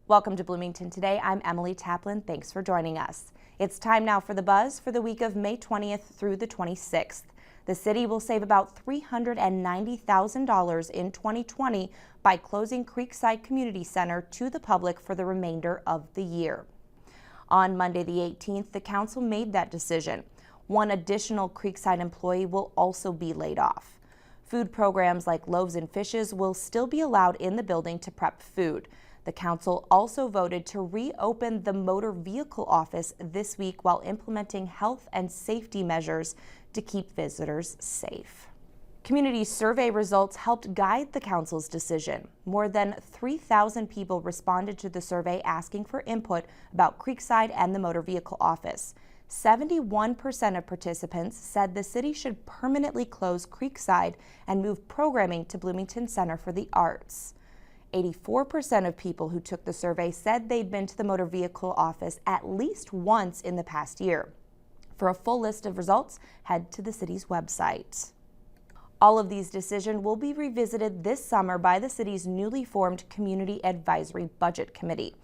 Welcome to Bloomington Today. I'm Emily Taplin. Thanks for joining us. It's time now for the buzz for the week of May 20th through the 26th. The city will save about $390,000 in 2020 by closing Creekside Community Center to the public for the remainder of the year. On Monday the 18th, the council made that decision. One additional Creekside employee will also be laid off. Food programs like Loaves and Fishes will still be allowed in the building to prep food. The council also voted to reopen the motor vehicle office this week while implementing health and safety measures to keep visitors safe. Community survey results helped guide the council's decision. More than 3,000 people responded to the survey asking for input about Creekside and the motor vehicle office. 71% of participants said the city should permanently close Creekside and move programming to Bloomington Center for the Arts. 84% of people who took the survey said they'd been to the motor vehicle office at least once in the past year. For a full list of results, head to the city's website. All of these decisions will be revisited this summer by the city's newly formed Community Advisory Budget Committee.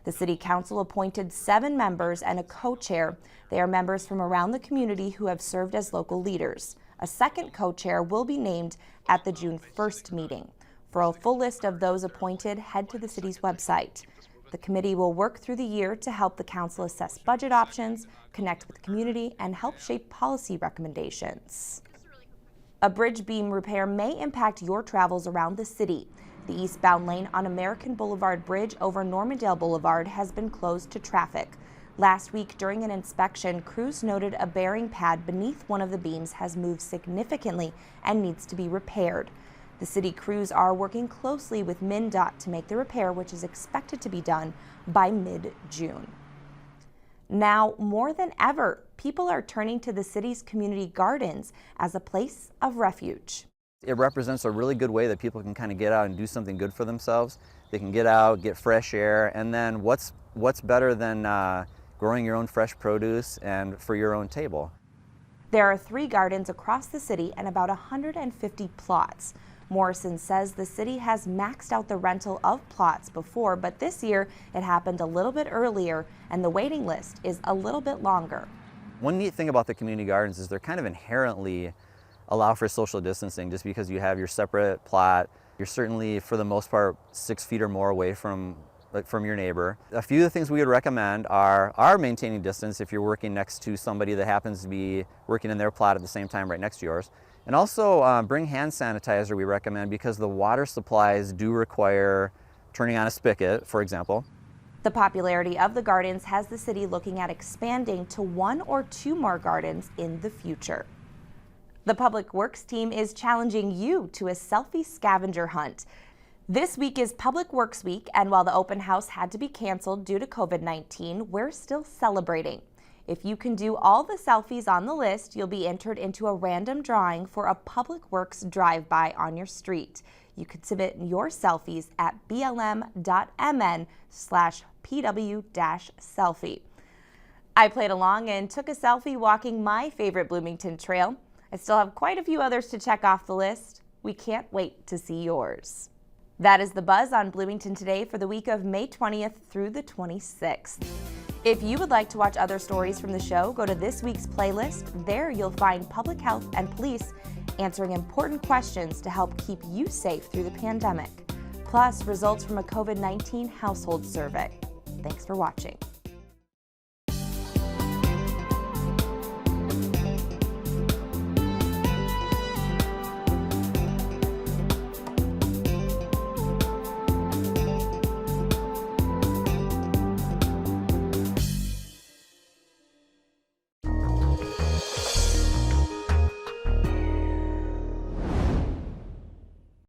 The City Council appointed 7 members and a co-chair. They are members from around the community who have served as local leaders. A second co-chair will be named at the June 1st meeting. For a full list of those appointed, head to the city's website. The committee will work through the year to help the council assess budget options, connect with the community, and help shape policy recommendations. A bridge beam repair may impact your travels around the city. The eastbound lane on American Blvd Bridge over Normandale Boulevard has been closed to traffic. Last week, during an inspection, crews noted a bearing pad beneath one of the beams has moved significantly and needs to be repaired. The city crews are working closely with MnDOT to make the repair, which is expected to be done by mid-June. Now, more than ever, people are turning to the city's community gardens as a place of refuge. It represents a really good way that people can kind of get out and do something good for themselves. They can get out, get fresh air, and then what's better than growing your own fresh produce and for your own table? There are 3 gardens across the city and about 150 plots. Morrison says the city has maxed out the rental of plots before, but this year it happened a little bit earlier and the waiting list is a little bit longer. One neat thing about the community gardens is they're kind of inherently allow for social distancing just because you have your separate plot. You're certainly, for the most part, 6 feet or more away from your neighbor. A few of the things we would recommend are maintaining distance if you're working next to somebody that happens to be working in their plot at the same time right next to yours. And also bring hand sanitizer, we recommend, because the water supplies do require turning on a spigot, for example. The popularity of the gardens has the city looking at expanding to 1 or 2 more gardens in the future. The Public Works team is challenging you to a selfie scavenger hunt. This week is Public Works Week, and while the open house had to be canceled due to COVID-19, we're still celebrating. If you can do all the selfies on the list, you'll be entered into a random drawing for a Public Works drive-by on your street. You can submit your selfies at blm.mn/pw-selfie. I played along and took a selfie walking my favorite Bloomington trail. I still have quite a few others to check off the list. We can't wait to see yours. That is the buzz on Bloomington Today for the week of May 20th through the 26th. If you would like to watch other stories from the show, go to this week's playlist. There you'll find public health and police answering important questions to help keep you safe through the pandemic, plus results from a COVID-19 household survey. Thanks for watching.